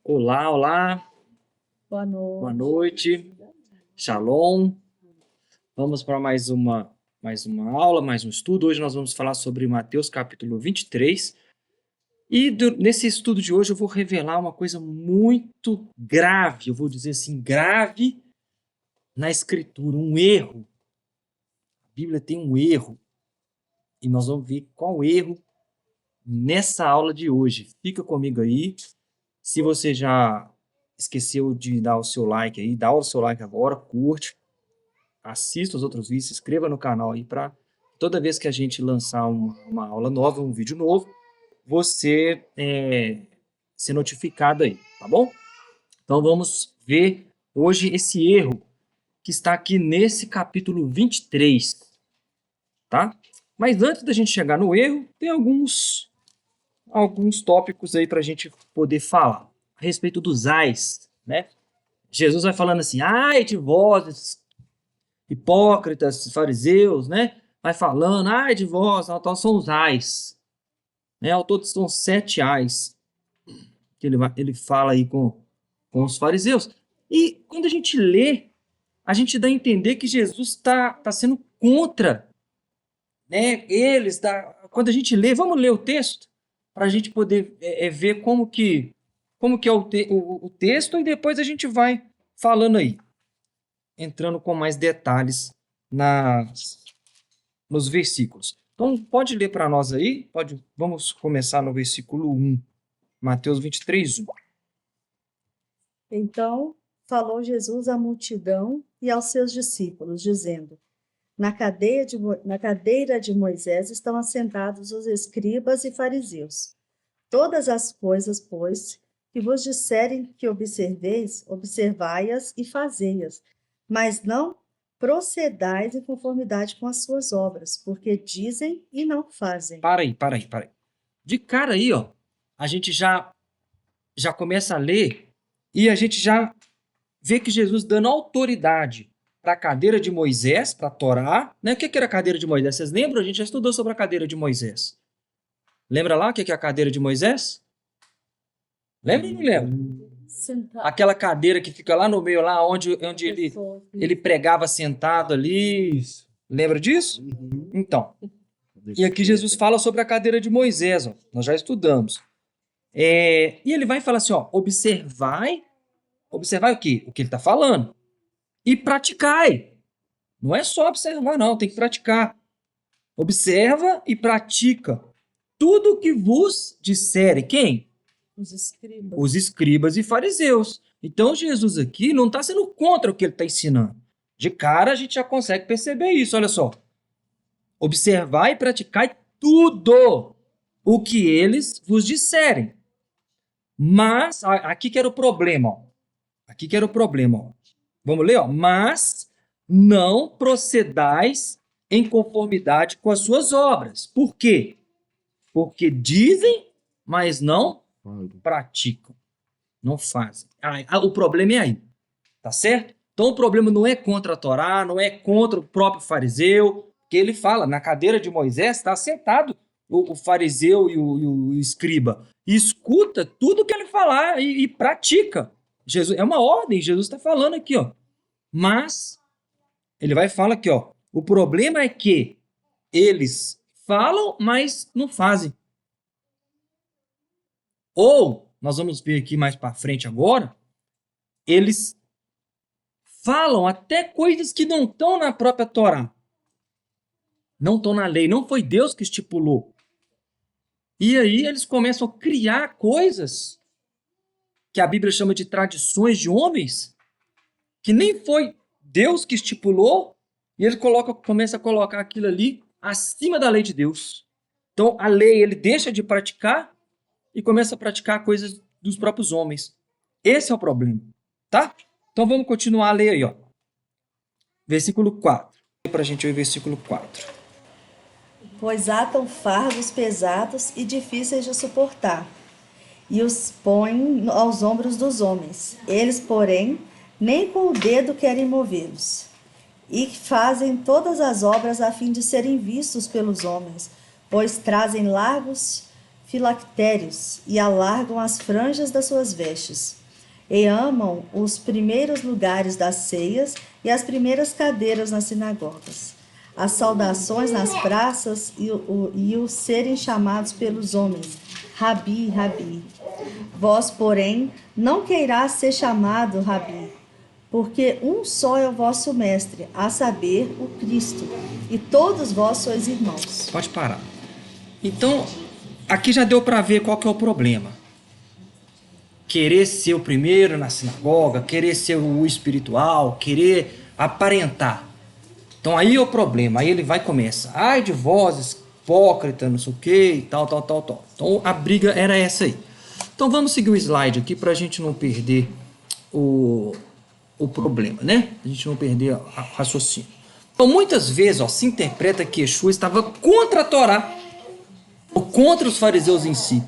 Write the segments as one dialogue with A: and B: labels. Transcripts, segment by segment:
A: Olá, olá,
B: Boa
A: boa
B: noite.
A: noite, shalom. Vamos para mais uma aula, mais um estudo. Hoje nós vamos falar sobre Mateus capítulo 23. E nesse estudo de hoje eu vou revelar uma coisa muito grave, eu vou dizer assim, grave na escritura, um erro. A Bíblia tem um erro e nós vamos ver qual erro nessa aula de hoje. Fica comigo aí. Se você já esqueceu de dar o seu like aí, dá o seu like agora, curte. Assista os outros vídeos, se inscreva no canal aí para toda vez que a gente lançar uma aula nova, um vídeo novo, você ser notificado aí, tá bom? Então vamos ver hoje esse erro que está aqui nesse capítulo 23, tá? Mas antes da gente chegar no erro, tem alguns tópicos aí para a gente poder falar a respeito dos ais, né? Jesus vai falando assim, ai de vós, hipócritas, fariseus, né? Vai falando, ai de vós, ao tal são os ais. Né? Ao todo são 7 ais que ele fala aí com os fariseus. E quando a gente lê, a gente dá a entender que Jesus está sendo contra, né, eles. Quando a gente lê, vamos ler o texto para a gente poder ver como que é o texto e depois a gente vai falando aí, entrando com mais detalhes nos versículos. Então, pode ler para nós aí? Vamos começar no versículo 1, Mateus 23, 1.
B: Então falou Jesus à multidão e aos seus discípulos, dizendo: na cadeira de Moisés estão assentados os escribas e fariseus. Todas as coisas, pois, que vos disserem que observeis, observai-as e fazei-as, mas não procedais em conformidade com as suas obras, porque dizem e não fazem.
A: Para aí. De cara aí, ó, a gente já começa a ler e a gente já vê que Jesus dando autoridade para a cadeira de Moisés, para a Torá, né? O que era a cadeira de Moisés? Vocês lembram? A gente já estudou sobre a cadeira de Moisés. Lembra lá o que é a cadeira de Moisés? Lembra ou não lembra? Aquela cadeira que fica lá no meio, lá onde ele pregava sentado ali.
C: Isso.
A: Lembra disso? Então, e aqui Jesus fala sobre a cadeira de Moisés, ó. Nós já estudamos. E ele vai falar assim, ó, observai o quê? O que ele está falando. E praticai. Não é só observar, não, tem que praticar. Observa e pratica tudo o que vos disserem. Quem? Os escribas e fariseus. Então Jesus aqui não está sendo contra o que ele está ensinando. De cara a gente já consegue perceber isso, olha só. Observar e praticar tudo o que eles vos disserem. Mas, aqui que era o problema, ó. Aqui que era o problema, ó. Vamos ler, ó. Mas não procedais em conformidade com as suas obras. Por quê? Porque dizem, mas não praticam. Não fazem. O problema é aí. Tá certo? Então o problema não é contra a Torá, não é contra o próprio fariseu, que ele fala, na cadeira de Moisés está sentado o fariseu e o escriba. E escuta tudo que ele falar e pratica. Jesus, é uma ordem, Jesus está falando aqui, ó. Mas ele vai falar aqui, ó. O problema é que eles falam, mas não fazem. Ou, nós vamos ver aqui mais para frente agora, eles falam até coisas que não estão na própria Torá. Não estão na lei, não foi Deus que estipulou. E aí eles começam a criar coisas que a Bíblia chama de tradições de homens, que nem foi Deus que estipulou, e ele começa a colocar aquilo ali acima da lei de Deus. Então a lei ele deixa de praticar e começa a praticar coisas dos próprios homens. Esse é o problema, tá? Então vamos continuar a ler aí, ó. Versículo 4. Para a gente ver o versículo 4.
B: Pois atam fardos pesados e difíceis de suportar, e os põem aos ombros dos homens. Eles, porém, nem com o dedo querem movê-los. E fazem todas as obras a fim de serem vistos pelos homens, pois trazem largos filactérios e alargam as franjas das suas vestes. E amam os primeiros lugares das ceias e as primeiras cadeiras nas sinagogas, as saudações nas praças e o serem chamados pelos homens, Rabi, Rabi. Vós, porém, não queirás ser chamado Rabi, porque um só é o vosso mestre, a saber, o Cristo, e todos vós sois irmãos.
A: Pode parar. Então, aqui já deu para ver qual que é o problema. Querer ser o primeiro na sinagoga, querer ser o espiritual, querer aparentar. Então aí é o problema, aí ele vai e começa. Ai de vós, hipócrita, não sei o que, tal. Então a briga era essa aí. Então vamos seguir o slide aqui para a gente não perder o problema, né? A gente não perder o raciocínio. Então muitas vezes se interpreta que Yeshua estava contra a Torá, ou contra os fariseus em si.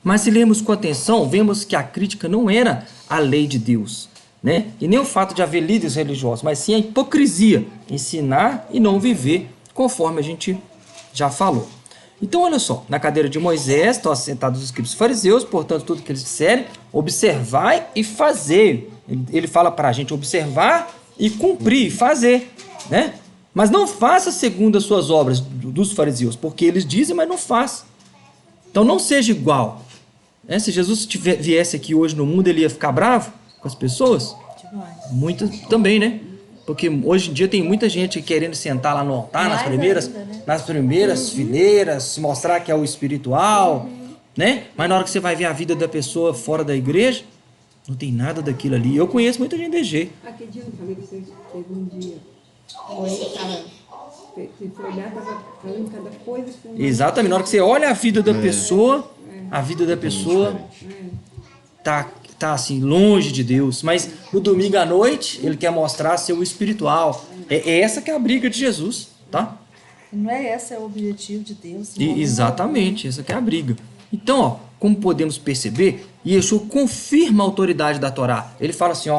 A: Mas se lermos com atenção, vemos que a crítica não era a lei de Deus, né? E nem o fato de haver líderes religiosos, mas sim a hipocrisia, ensinar e não viver, conforme a gente já falou. Então, olha só, na cadeira de Moisés estão assentados os escribas fariseus, portanto, tudo que eles disserem, observai e fazei. Ele fala para a gente observar e cumprir, fazer, né? Mas não faça segundo as suas obras dos fariseus, porque eles dizem, mas não faz. Então, não seja igual. Se Jesus viesse aqui hoje no mundo, ele ia ficar bravo com as pessoas? Muitas também, né? Porque hoje em dia tem muita gente querendo sentar lá no altar, nas primeiras fileiras, se mostrar que é o espiritual, né? Mas na hora que você vai ver a vida da pessoa fora da igreja, não tem nada daquilo ali. Eu conheço muita gente desse jeito.
C: Aquele dia eu falei que você teve um dia. Você foi olhar, estava falando cada coisa.
A: Exatamente. Na hora que você olha a vida da pessoa, a vida da pessoa tá assim, longe de Deus. Mas no domingo à noite, ele quer mostrar ser o espiritual. É essa que é a briga de Jesus, tá?
B: Não é esse o objetivo de Deus.
A: Exatamente, essa que é a briga. Então, como podemos perceber, Yeshua confirma a autoridade da Torá. Ele fala assim,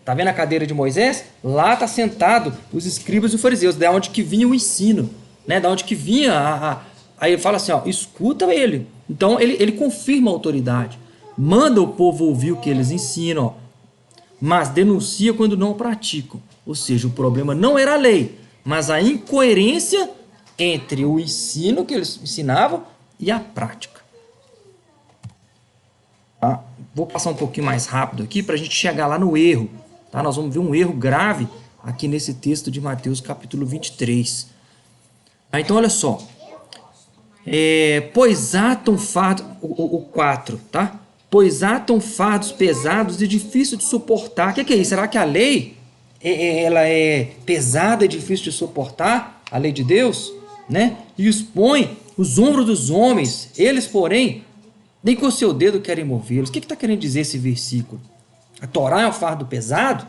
A: tá vendo a cadeira de Moisés? Lá tá sentado os escribas e os fariseus, da onde que vinha o ensino, né? Da onde que vinha Aí ele fala assim, escuta ele. Então ele confirma a autoridade, manda o povo ouvir o que eles ensinam, mas denuncia quando não praticam. Ou seja, o problema não era a lei, mas a incoerência entre o ensino que eles ensinavam e a prática. Tá? Vou passar um pouquinho mais rápido aqui para a gente chegar lá no erro. Tá? Nós vamos ver um erro grave aqui nesse texto de Mateus capítulo 23. Então olha só. Pois atam fardos, o 4, tá? Pois atam fardos pesados e difícil de suportar. O que é isso? Será que a lei ela é pesada e difícil de suportar? A lei de Deus, né? E expõe os ombros dos homens, eles, porém, nem com o seu dedo querem movê-los. O que está querendo dizer esse versículo? A Torá é um fardo pesado?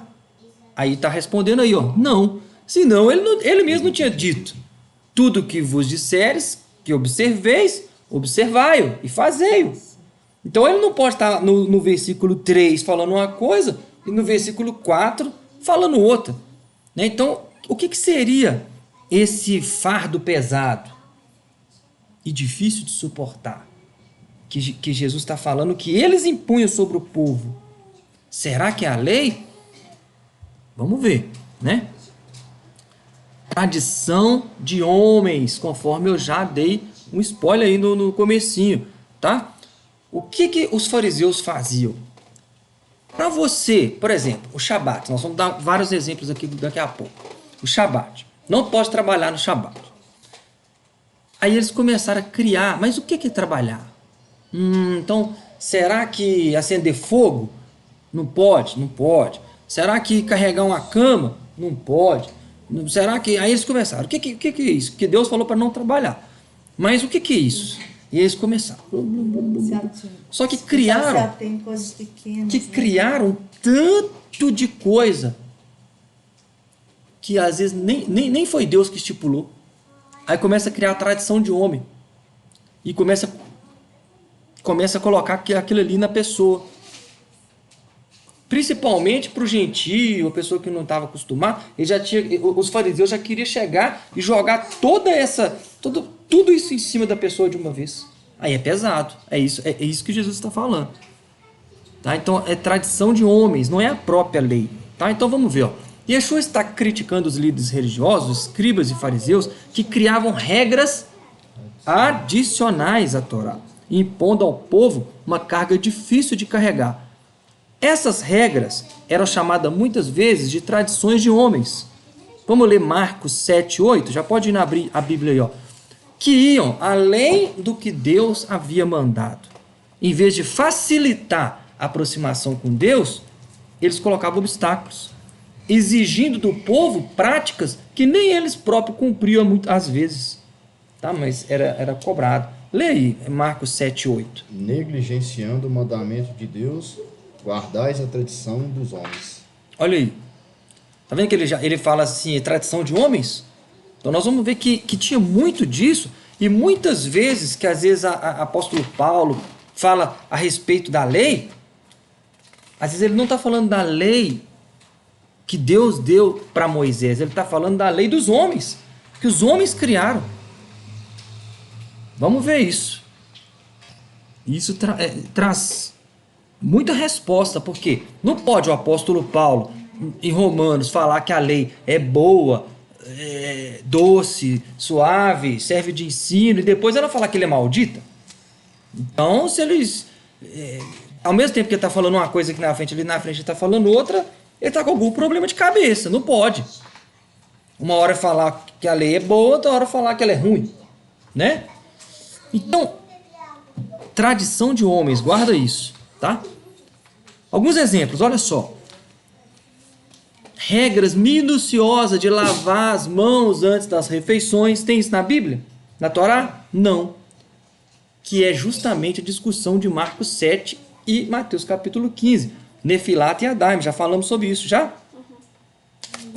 A: Aí está respondendo aí, não. Senão ele mesmo não tinha dito. Tudo que vos disseres, que observeis, observai-o e fazei-o. Então ele não pode estar no versículo 3 falando uma coisa e no versículo 4 falando outra. Né? Então, o que seria esse fardo pesado e difícil de suportar? Que Jesus está falando que eles impunham sobre o povo. Será que é a lei? Vamos ver, né? Tradição de homens, conforme eu já dei um spoiler aí no comecinho, tá? O que os fariseus faziam? Para você, por exemplo, o Shabat, nós vamos dar vários exemplos aqui daqui a pouco. O Shabat, não pode trabalhar no Shabat. Aí eles começaram a criar, mas o que é trabalhar? Então, será que acender fogo? Não pode? Não pode. Será que carregar uma cama? Não pode. Será que... Aí eles começaram. O que é isso? Que Deus falou para não trabalhar. Mas o que é isso? E eles começaram. Só que criaram... criaram tanto de coisa que às vezes nem foi Deus que estipulou. Aí começa a criar a tradição de homem. E começa a colocar aquilo ali na pessoa. Principalmente para o gentio, a pessoa que não estava acostumada, os fariseus já queriam chegar e jogar tudo isso em cima da pessoa de uma vez. Aí é pesado. É isso que Jesus está falando. Tá? Então é tradição de homens, não é a própria lei. Tá? Então vamos ver. Ó. Yeshua está criticando os líderes religiosos, escribas e fariseus, que criavam regras adicionais à Torá, impondo ao povo uma carga difícil de carregar. Essas regras eram chamadas muitas vezes de tradições de homens. Vamos ler Marcos 7:8, já pode ir abrir a Bíblia aí, ó. Que iam além do que Deus havia mandado. Em vez de facilitar a aproximação com Deus, eles colocavam obstáculos, exigindo do povo práticas que nem eles próprios cumpriam muitas vezes. Tá? Mas era cobrado. Lê aí, Marcos 7:8.
D: Negligenciando o mandamento de Deus, guardais a tradição dos homens.
A: Olha aí. Tá vendo que ele fala assim, tradição de homens? Então nós vamos ver que tinha muito disso, e muitas vezes, que às vezes a apóstolo Paulo fala a respeito da lei, às vezes ele não está falando da lei que Deus deu para Moisés, ele está falando da lei dos homens, que os homens criaram. Vamos ver isso. Isso traz muita resposta, porque não pode o apóstolo Paulo, em Romanos, falar que a lei é boa, doce, suave, serve de ensino, e depois ela falar que ele é maldita. Então, se eles... ao mesmo tempo que ele está falando uma coisa aqui na frente, ali na frente ele está falando outra, ele está com algum problema de cabeça. Não pode. Uma hora falar que a lei é boa, outra hora falar que ela é ruim. Né? Então, tradição de homens, guarda isso. Tá? Alguns exemplos, olha só. Regras minuciosas de lavar as mãos antes das refeições. Tem isso na Bíblia? Na Torá? Não. Que é justamente a discussão de Marcos 7 e Mateus capítulo 15. Nefilat e Adaim, já falamos sobre isso, já?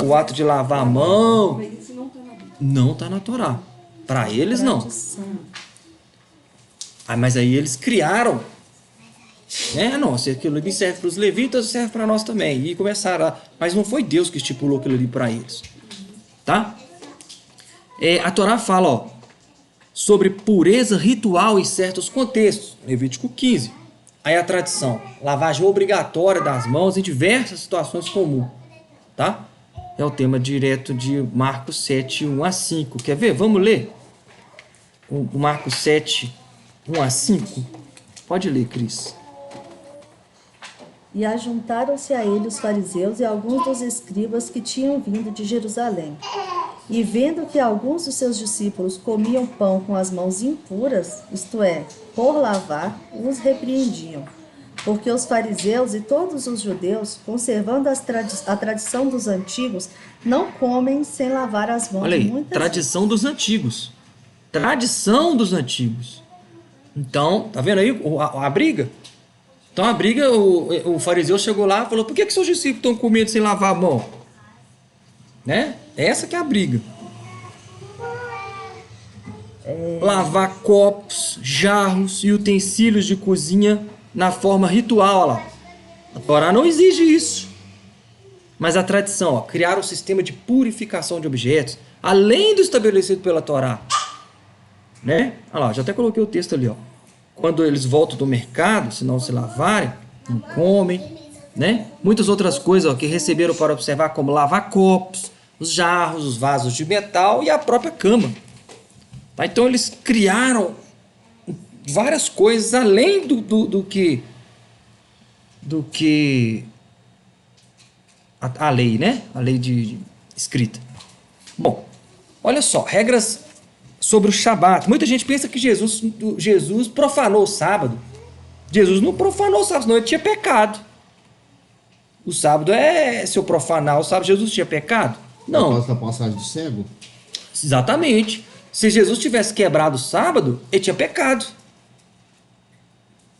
A: O ato de lavar a mão
C: Mas isso não está na Bíblia.
A: não está na Torá. Para eles, não. Mas aí eles criaram. Não, se aquilo ali serve para os levitas, serve para nós também. E começaram a... Mas não foi Deus que estipulou aquilo ali para eles. Tá? A Torá fala, ó, sobre pureza ritual em certos contextos. Levítico 15. Aí a tradição. Lavagem obrigatória das mãos em diversas situações comuns. Tá? É o tema direto de Marcos 7, 1 a 5. Quer ver? Vamos ler? O Marcos 7, 1 a 5. Pode ler, Cris.
B: E ajuntaram-se a ele os fariseus e alguns dos escribas que tinham vindo de Jerusalém. E vendo que alguns dos seus discípulos comiam pão com as mãos impuras, isto é, por lavar, os repreendiam. Porque os fariseus e todos os judeus, conservando a tradição dos antigos, não comem sem lavar as mãos.
A: Olha aí,
B: muitas
A: tradição dos antigos. Tradição dos antigos. Então, tá vendo aí a briga? Então a briga, o fariseu chegou lá e falou: por que seus discípulos estão comendo sem lavar a mão? Né? Essa que é a briga. Lavar copos, jarros e utensílios de cozinha na forma ritual. Olha lá. A Torá não exige isso. Mas a tradição, ó, criar um sistema de purificação de objetos, além do estabelecido pela Torá. Né? Olha lá, já até coloquei o texto ali, ó. Quando eles voltam do mercado, se não se lavarem, não comem, né? Muitas outras coisas, ó, que receberam para observar, como lavar copos, os jarros, os vasos de metal e a própria cama. Tá? Então eles criaram várias coisas além do que a lei, né? A lei de escrita. Bom, olha só, regras sobre o Shabat. Muita gente pensa que Jesus profanou o sábado. Jesus não profanou o sábado, senão ele tinha pecado. O sábado se eu profanar o sábado, Jesus tinha pecado? Não.
D: Por causa da passagem do cego?
A: Exatamente. Se Jesus tivesse quebrado o sábado, ele tinha pecado.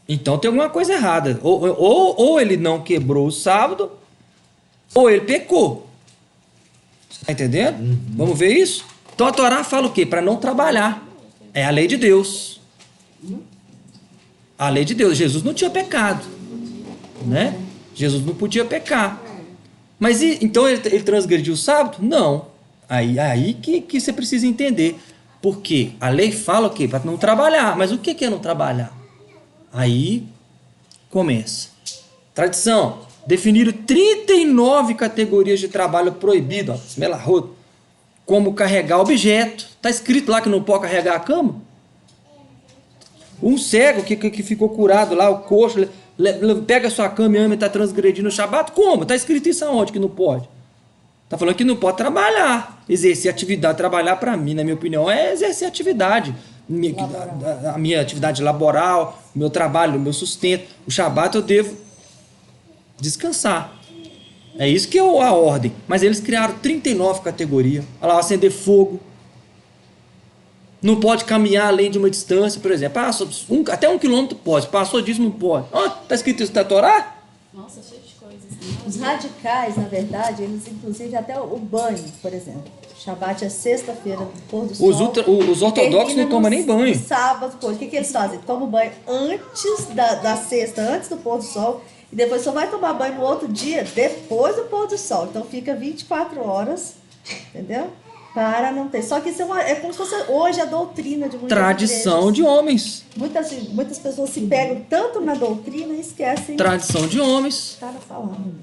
A: Então tem alguma coisa errada. Ou ele não quebrou o sábado, ou ele pecou. Está entendendo?
D: Uhum.
A: Vamos ver isso? Então a Torá fala o quê? Para não trabalhar. É a lei de Deus. A lei de Deus. Jesus não tinha pecado. Né? Jesus não podia pecar. Mas então ele transgrediu o sábado? Não. Aí que você precisa entender. Porque a lei fala o quê? Para não trabalhar. Mas o que é não trabalhar? Aí começa. Tradição. Definiram 39 categorias de trabalho proibido. Ó, esmelarroto. Como carregar objeto. Está escrito lá que não pode carregar a cama. Um cego que ficou curado lá, o coxo, pega a sua cama e ama e está transgredindo o Shabat. Como? Está escrito isso aonde que não pode? Está falando que não pode trabalhar. Exercer atividade. Trabalhar, para mim, na minha opinião, é exercer atividade. A minha atividade laboral, o meu trabalho, o meu sustento. O Shabat eu devo descansar. É isso que é a ordem. Mas eles criaram 39 categorias. Olha lá, acender fogo. Não pode caminhar além de uma distância, por exemplo. Até 1 quilômetro pode. Passou disso, não pode. Está escrito isso na Torá?
E: Nossa, cheio de coisas.
B: Os radicais, na verdade, eles inclusive até o banho, por exemplo. Shabat é sexta-feira do pôr do sol.
A: Os ortodoxos não tomam nem banho.
B: Sábado, o que eles fazem? Tomam banho antes da sexta, antes do pôr do sol, e depois só vai tomar banho no outro dia, depois do pôr do sol. Então fica 24 horas, entendeu? Para não ter. Só que isso é como se fosse hoje a doutrina de muitas
A: Tradição
B: igrejas.
A: de homens.
B: Muitas pessoas se pegam tanto na doutrina e esquecem.
A: Tradição de homens.
B: Cara falando.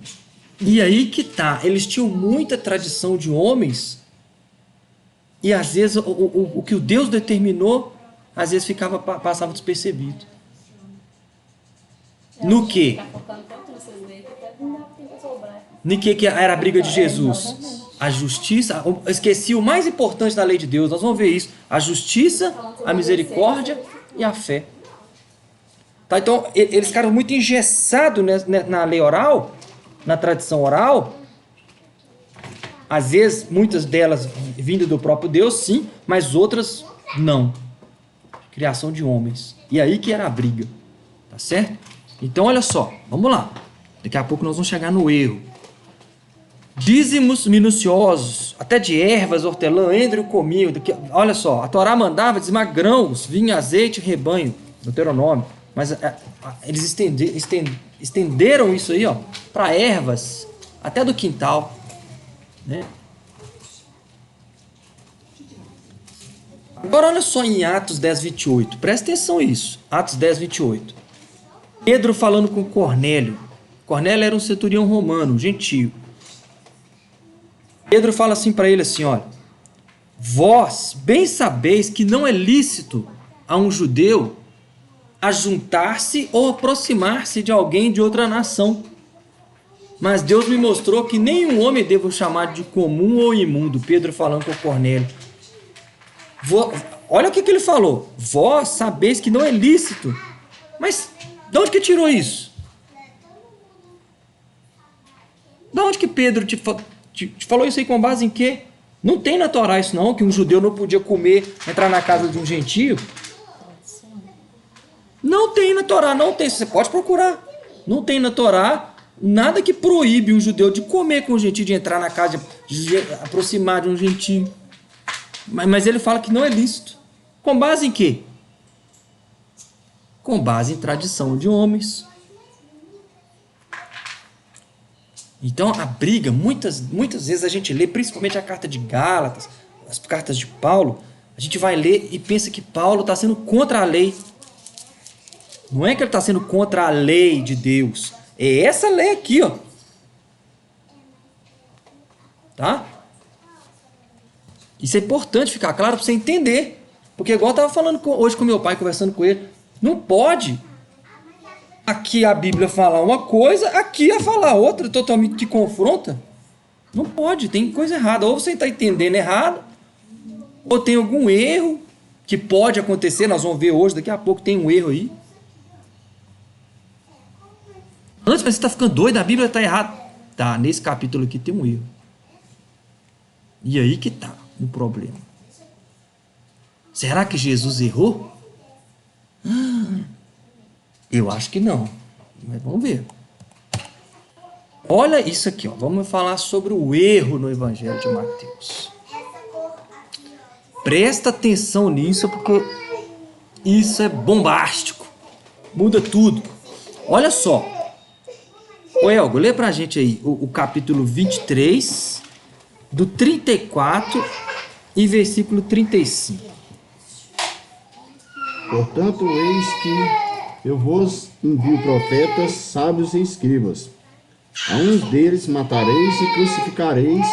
A: E aí que tá. Eles tinham muita tradição de homens. E às vezes o que o Deus determinou, às vezes passava despercebido. No quê?
E: Tá focando tanto nessas leis que até não dá tempo de sobrar.
A: No que era a briga de Jesus? A justiça, eu esqueci o mais importante da lei de Deus, nós vamos ver isso. A justiça, a misericórdia e a fé. Tá, então, eles ficaram muito engessados na lei oral, na tradição oral. Às vezes, muitas delas vindas do próprio Deus, sim, mas outras não. Criação de homens. E aí que era a briga. Tá certo? Então, olha só, vamos lá. Daqui a pouco nós vamos chegar no erro. Dízimos minuciosos, até de ervas, hortelã, endro e cominho. Olha só, a Torá mandava dizimar grãos, vinho, azeite, rebanho, Deuteronômio. Mas eles estenderam isso aí, ó, para ervas, até do quintal. Né? Agora olha só em Atos 10, 28. Presta atenção nisso. Atos 10, 28. Pedro falando com Cornélio. Cornélio era um centurião romano, gentio. Pedro fala assim para ele assim, olha. Vós bem sabeis que não é lícito a um judeu ajuntar-se ou aproximar-se de alguém de outra nação. Mas Deus me mostrou que nenhum homem devo chamar de comum ou imundo. Pedro falando com Cornélio. Olha o que ele falou. Vós sabeis que não é lícito. Mas de onde que tirou isso? De onde que Pedro te falou isso aí com base em quê? Não tem na Torá isso não, que um judeu não podia comer, entrar na casa de um gentio. Não tem na Torá, não tem. Você pode procurar. Não tem na Torá nada que proíbe um judeu de comer com um gentio, de entrar na casa, de aproximar de um gentio. Mas ele fala que não é lícito. Com base em quê? Com base em tradição de homens. Então a briga, muitas vezes a gente lê, principalmente a carta de Gálatas, as cartas de Paulo, a gente vai ler e pensa que Paulo está sendo contra a lei. Não é que ele está sendo contra a lei de Deus. É essa lei aqui, ó. Tá? Isso é importante ficar claro para você entender. Porque igual eu estava falando hoje com meu pai, conversando com ele, não pode aqui a Bíblia falar uma coisa, aqui a falar outra, totalmente que confronta. Não pode, tem coisa errada. Ou você está entendendo errado, ou tem algum erro que pode acontecer, nós vamos ver hoje, daqui a pouco tem um erro aí. Antes, mas você está ficando doido, a Bíblia está errada. Tá, nesse capítulo aqui tem um erro. E aí que está o problema. Será que Jesus errou? Eu acho que não. Mas vamos ver. Olha isso aqui, ó. Vamos falar sobre o erro no Evangelho de Mateus. Presta atenção nisso, porque isso é bombástico. Muda tudo. Olha só. Ô Elgo, lê pra gente aí o capítulo 23, do 34 e versículo 35.
D: Portanto, eis que eu vos envio profetas, sábios e escribas. A uns deles matareis e crucificareis,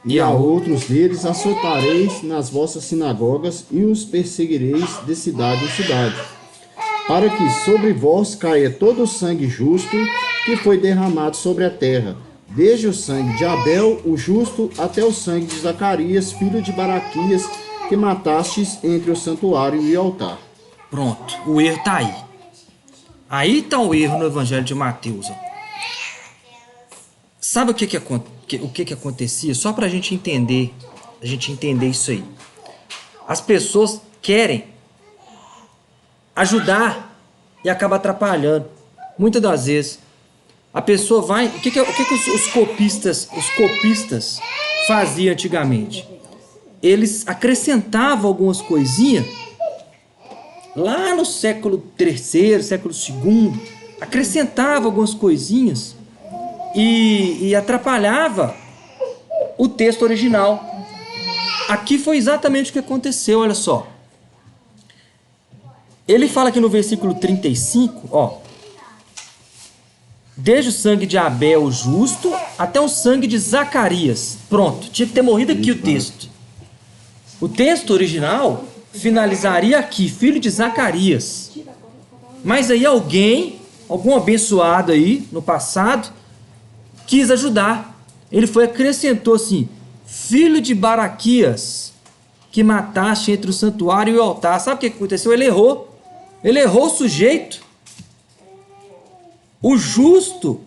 D: e a outros deles açoitareis nas vossas sinagogas e os perseguireis de cidade em cidade, para que sobre vós caia todo o sangue justo que foi derramado sobre a terra, desde o sangue de Abel, o justo, até o sangue de Zacarias, filho de Baraquias, que matastes entre o santuário e o altar.
A: Pronto, o erro tá aí. Aí tá o erro no Evangelho de Mateus. Ó. Sabe o que que acontecia? Só pra gente entender isso aí. As pessoas querem ajudar e acaba atrapalhando. Muitas das vezes a pessoa vai. O que os copistas faziam antigamente? Eles acrescentavam algumas coisinhas lá no século III, século II, acrescentava algumas coisinhas e atrapalhava o texto original. Aqui foi exatamente o que aconteceu, olha só. Ele fala aqui no versículo 35, ó. Desde o sangue de Abel, o justo, até o sangue de Zacarias. Pronto, tinha que ter morrido aqui o texto. O texto original finalizaria aqui, filho de Zacarias. Mas aí algum abençoado aí, no passado, quis ajudar. Ele acrescentou assim, filho de Baraquias, que mataste entre o santuário e o altar. Sabe o que aconteceu? Ele errou o sujeito. O justo,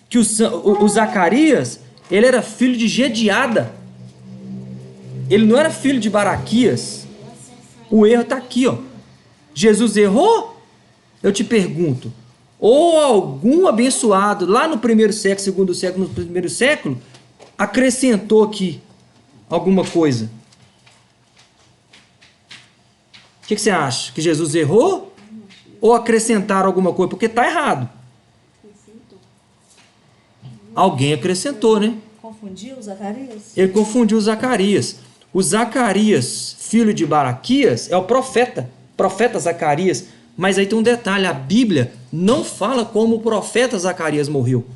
A: que o Zacarias, ele era filho de Gediada. Ele não era filho de Baraquias. O erro está aqui, ó. Jesus errou? Eu te pergunto. Ou algum abençoado lá no primeiro século, segundo século, no primeiro século, acrescentou aqui alguma coisa? O que você acha? Que Jesus errou? Ou acrescentaram alguma coisa? Porque está errado. Alguém acrescentou, né?
B: Confundiu Zacarias?
A: Ele confundiu Zacarias. O Zacarias, filho de Baraquias, é o profeta Zacarias. Mas aí tem um detalhe, a Bíblia não fala como o profeta Zacarias morreu.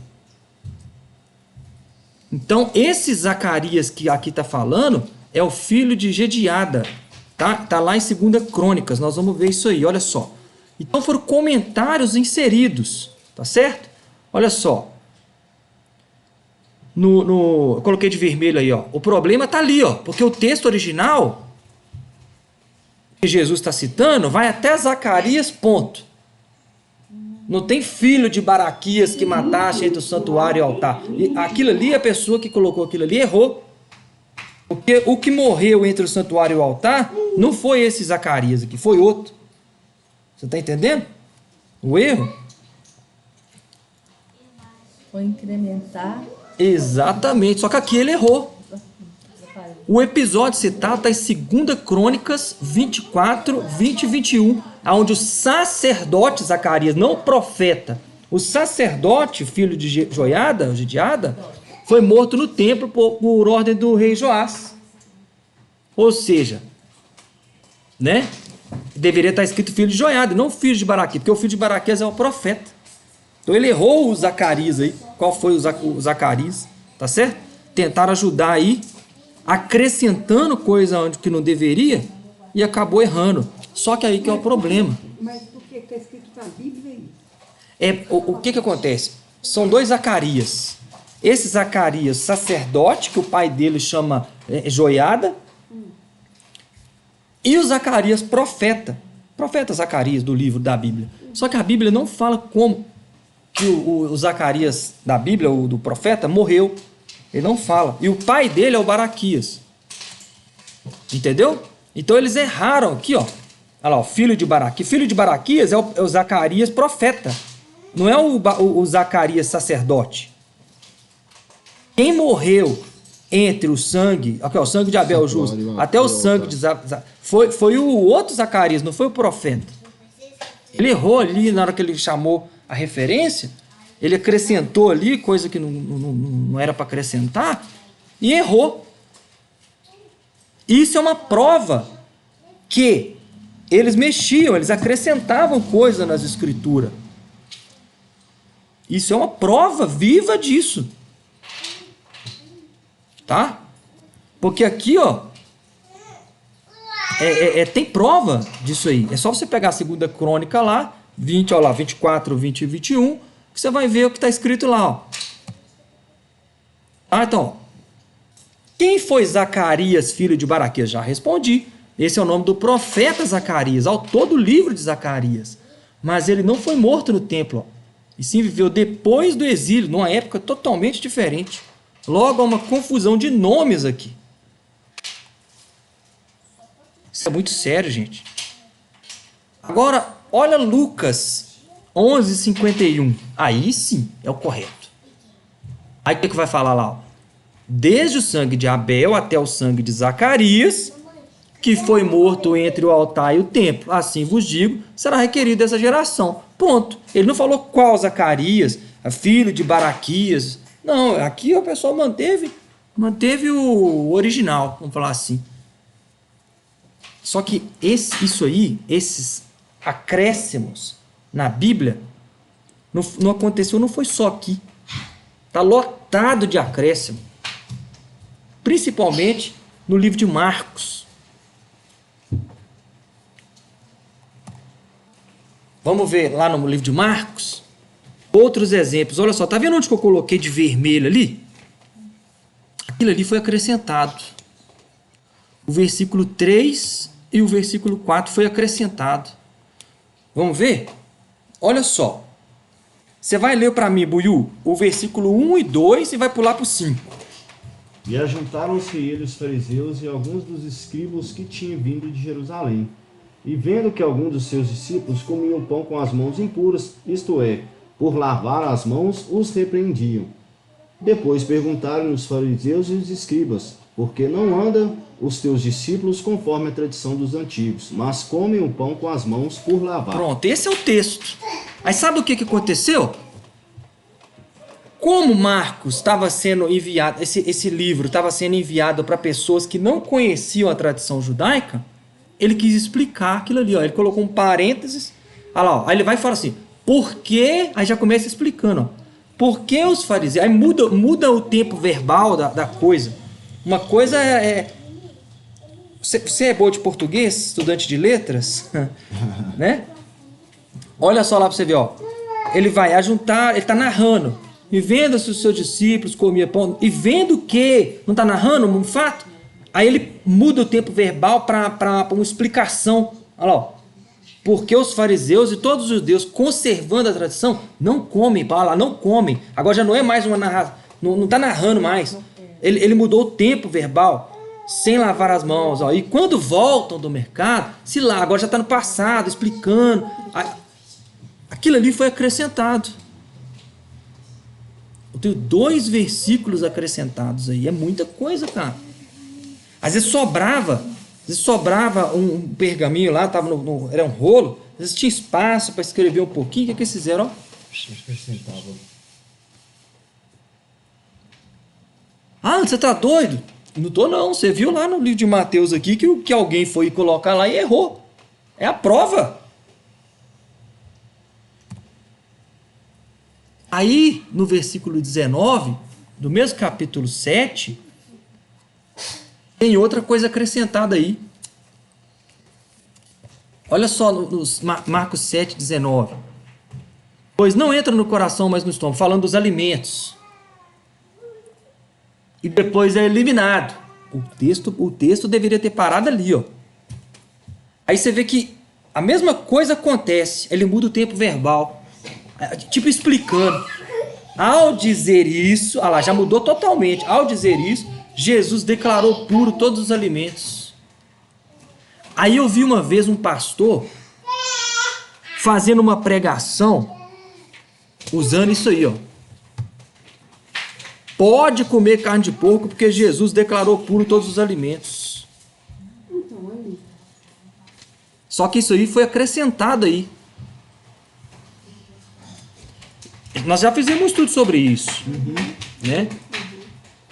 A: Então, esse Zacarias que aqui está falando é o filho de Gediada. Tá lá em 2 Crônicas, nós vamos ver isso aí, olha só. Então foram comentários inseridos, tá certo? Olha só. Eu coloquei de vermelho aí, ó. O problema tá ali, ó, porque o texto original que Jesus está citando vai até Zacarias, ponto. Não tem filho de Baraquias que mataste entre o santuário e o altar. E aquilo ali, a pessoa que colocou aquilo ali errou. Porque o que morreu entre o santuário e o altar não foi esse Zacarias aqui, foi outro. Você está entendendo? O erro?
B: Foi incrementar.
A: Exatamente, só que aqui ele errou. O episódio citado está em 2 Crônicas 24, 20 e 21, onde o sacerdote Zacarias, não o profeta, o sacerdote, filho de Gediada, foi morto no templo por ordem do rei Joás. Ou seja, né? Deveria estar escrito filho de Joiada, não filho de Baraquias, porque o filho de Baraquias é o profeta. Então ele errou o Zacarias aí. Qual foi o Zacarias? Tá certo? Tentaram ajudar aí, acrescentando coisa onde que não deveria e acabou errando. Só que aí que é o problema.
C: Mas por que está escrito na Bíblia isso?
A: O que acontece? São 2 Zacarias. Esse Zacarias, sacerdote, que o pai dele chama Joiada, e o Zacarias, profeta Zacarias do livro da Bíblia. Só que a Bíblia não fala como que o Zacarias da Bíblia, o do profeta, morreu. Ele não fala. E o pai dele é o Baraquias. Entendeu? Então eles erraram aqui, ó. Olha lá, o filho de Baraquias. Filho de Baraquias é o Zacarias profeta. Não é o Zacarias sacerdote. Quem morreu entre o sangue, aqui, ó, o sangue de Abel justo, até o sangue de foi o outro Zacarias, não foi o profeta. Ele errou ali na hora que ele chamou a referência, ele acrescentou ali coisa que não era para acrescentar e errou. Isso é uma prova que eles mexiam, eles acrescentavam coisa nas escrituras. Isso é uma prova viva disso. Tá? Porque aqui, ó, tem prova disso aí. É só você pegar a segunda crônica lá, 20, ó lá, 24, 20 e 21, que você vai ver o que está escrito lá, ó. Ah, então, quem foi Zacarias, filho de Baraquias? Já respondi. Esse é o nome do profeta Zacarias, autor do livro de Zacarias. Mas ele não foi morto no templo, ó, e sim viveu depois do exílio, numa época totalmente diferente. Logo, há uma confusão de nomes aqui. Isso é muito sério, gente. Agora, olha Lucas 11:51. Aí sim é o correto. Aí o que vai falar lá? Ó? Desde o sangue de Abel até o sangue de Zacarias, que foi morto entre o altar e o templo. Assim vos digo, será requerido dessa geração. Ponto. Ele não falou qual Zacarias, filho de Baraquias. Não, aqui o pessoal manteve o original, vamos falar assim. Só que esses acréscimos na Bíblia, não aconteceu, não foi só aqui. Está lotado de acréscimo. Principalmente no livro de Marcos. Vamos ver lá no livro de Marcos outros exemplos. Olha só, tá vendo onde que eu coloquei de vermelho ali? Aquilo ali foi acrescentado. O versículo 3 e o versículo 4 foi acrescentado. Vamos ver? Olha só. Você vai ler para mim, Buiú, o versículo 1 e 2 e vai pular para o 5.
D: E ajuntaram-se ele os fariseus e alguns dos escribas que tinham vindo de Jerusalém. E vendo que alguns dos seus discípulos comiam pão com as mãos impuras, isto é, por lavar as mãos, os repreendiam. Depois perguntaram os fariseus e os escribas, por que não andam os teus discípulos conforme a tradição dos antigos, mas comem o pão com as mãos por lavar?
A: Pronto, esse é o texto. Aí sabe o que aconteceu? Como Marcos estava sendo enviado, esse livro estava sendo enviado para pessoas que não conheciam a tradição judaica, ele quis explicar aquilo ali, ó. Ele colocou um parênteses, olha lá, ó. Aí ele vai e fala assim, por que, aí já começa explicando, ó, por que os fariseus, aí muda o tempo verbal da coisa. Uma coisa você é boa de português, estudante de letras, né? Olha só lá para você ver, ó. Ele vai ajuntar, ele está narrando, e vendo se os seus discípulos comiam pão, e vendo que, não está narrando um fato? Aí ele muda o tempo verbal para uma explicação. Olha lá, ó. Porque os fariseus e todos os judeus, conservando a tradição, não comem, lá, não comem. Agora já não é mais uma narração, não está narrando mais. Ele mudou o tempo verbal, sem lavar as mãos. Ó. E quando voltam do mercado, se lá, agora já está no passado, explicando. Aquilo ali foi acrescentado. Eu tenho 2 versículos acrescentados aí. É muita coisa, cara. Às vezes sobrava um pergaminho lá, tava era um rolo, às vezes tinha espaço para escrever um pouquinho. O que eles fizeram? Ah, você tá doido? Não tô não, você viu lá no livro de Mateus aqui que alguém foi colocar lá e errou. É a prova. Aí, no versículo 19, do mesmo capítulo 7, tem outra coisa acrescentada aí. Olha só nos Marcos 7:19. Pois não entra no coração, mas no estômago, falando dos alimentos. E depois é eliminado. O texto deveria ter parado ali, ó. Aí você vê que a mesma coisa acontece, ele muda o tempo verbal. Tipo explicando. Ao dizer isso, olha lá, já mudou totalmente. Ao dizer isso, Jesus declarou puro todos os alimentos. Aí eu vi uma vez um pastor fazendo uma pregação usando isso aí, ó. Pode comer carne de porco porque Jesus declarou puro todos os alimentos. Só que isso aí foi acrescentado aí. Nós já fizemos um estudo sobre isso, né?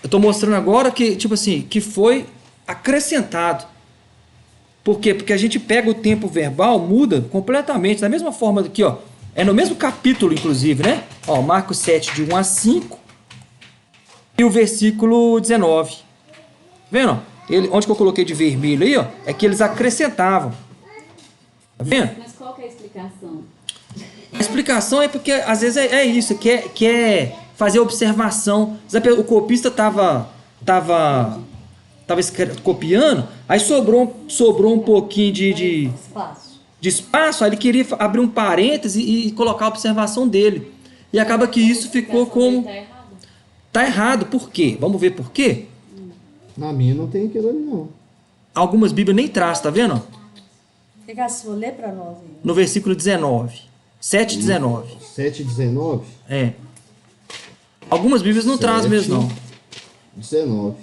A: Eu estou mostrando agora que, tipo assim, que foi acrescentado. Por quê? Porque a gente pega o tempo verbal, muda completamente. Da mesma forma aqui, ó. É no mesmo capítulo, inclusive, né? Ó, Marcos 7, de 1 a 5. E o versículo 19. Vendo? Onde que eu coloquei de vermelho aí, ó? É que eles acrescentavam. Tá vendo?
E: Mas qual que é a explicação?
A: A explicação é porque, às vezes, é isso. Quer fazer observação. O copista tava copiando, aí sobrou um pouquinho de espaço, aí ele queria abrir um parêntese e colocar a observação dele. E acaba que isso ficou como...
E: Tá errado?
A: Tá errado. Por quê? Vamos ver por quê?
D: Na minha não tem aquilo ali, não.
A: Algumas Bíblias nem traz, tá vendo?
B: Vou ler para nós aí.
A: No versículo 19. 7:19.
D: 7:19?
A: É. Algumas Bíblias não trazem mesmo, não.
D: 19.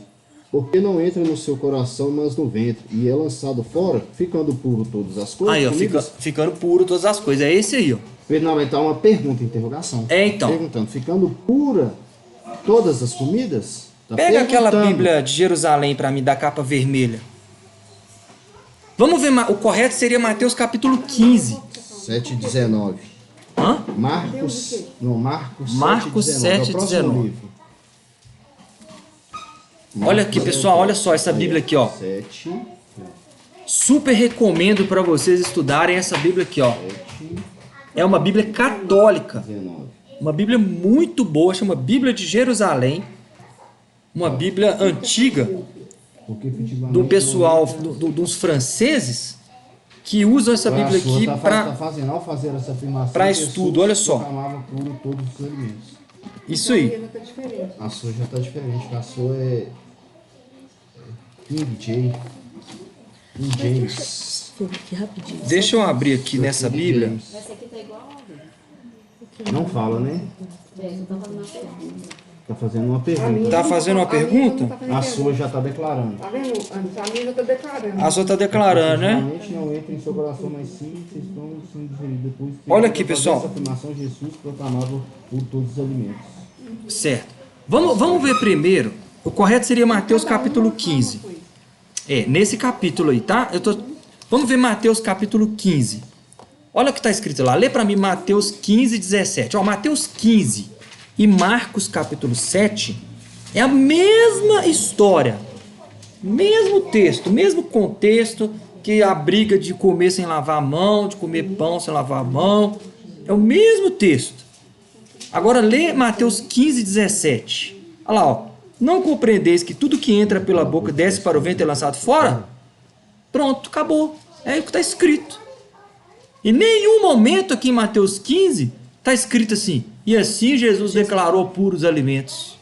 D: Porque não entra no seu coração, mas no ventre, e é lançado fora, ficando puro todas as coisas.
A: Aí, ó,
D: comidas.
A: ficando puro todas as coisas. É esse aí, ó.
D: Não, mas tá uma pergunta, interrogação.
A: É, então.
D: Perguntando, ficando pura todas as comidas? Tá
A: Pega aquela
D: perguntando.
A: Bíblia de Jerusalém para mim, da capa vermelha. Vamos ver, o correto seria Mateus capítulo 15.
D: 7:19.
A: Hã?
D: Marcos 7:19.
A: 7:19.
D: É o próximo livro.
A: Olha aqui, pessoal, olha só essa Bíblia aqui, ó.
D: 7,
A: Super recomendo para vocês estudarem essa Bíblia aqui, ó.
D: 7,
A: É uma Bíblia católica.
D: 19.
A: Uma Bíblia muito boa, chama Bíblia de Jerusalém. Uma Bíblia antiga
D: Porque efetivamente
A: do pessoal, dos franceses, que usam essa Bíblia aqui
D: tá
A: para
D: fazendo, ao fazer essa afirmação,
A: pra
D: Jesus
A: estudo, olha só.
D: proclamava puro todos os alimentos.
A: isso aí.
C: Ela tá diferente.
D: A sua já está diferente, a sua é King James.
B: Aqui rapidinho.
A: Deixa eu abrir aqui nessa
D: King
A: Bíblia.
D: James.
E: Essa aqui tá igual a outra.
D: Não fala, né?
E: É, você tá fazendo uma pergunta.
D: Tá fazendo uma pergunta.
A: Tá fazendo uma pergunta?
D: A sua já está declarando.
C: Tá vendo? A minha já tá declarando.
A: A sua tá declarando, né?
D: Realmente não entra em seu coração, mas sim, vocês estão sendo digeridos. Depois que
A: Olha aqui,
D: fazer
A: pessoal.
D: essa afirmação, Jesus proclamava por todos os alimentos.
A: Certo. Vamos ver primeiro. O correto seria Mateus capítulo 15. É, nesse capítulo aí, tá? Vamos ver Mateus capítulo 15. Olha o que está escrito lá. Lê para mim Mateus 15, 17. Ó, Mateus 15 e Marcos capítulo 7 é a mesma história. Mesmo texto, mesmo contexto, que a briga de comer sem lavar a mão, de comer pão sem lavar a mão. É o mesmo texto. Agora lê Mateus 15, 17. Olha lá, ó. Não compreendeis que tudo que entra pela boca desce para o ventre e é lançado fora? Pronto, acabou. É o que está escrito. Em nenhum momento aqui em Mateus 15 está escrito assim: e assim Jesus declarou puros alimentos.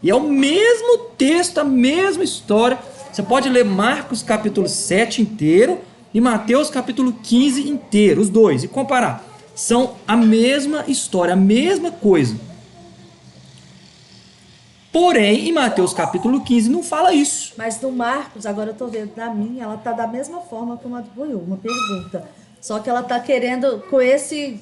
A: E é o mesmo texto, a mesma história. Você pode ler Marcos capítulo 7 inteiro e Mateus capítulo 15 inteiro, os dois, e comparar. São a mesma história, a mesma coisa. Porém, em Mateus capítulo 15 não fala isso.
B: Mas no Marcos, agora eu tô vendo da minha, ela tá da mesma forma como a do Buiú, uma pergunta. Só que ela tá querendo com esse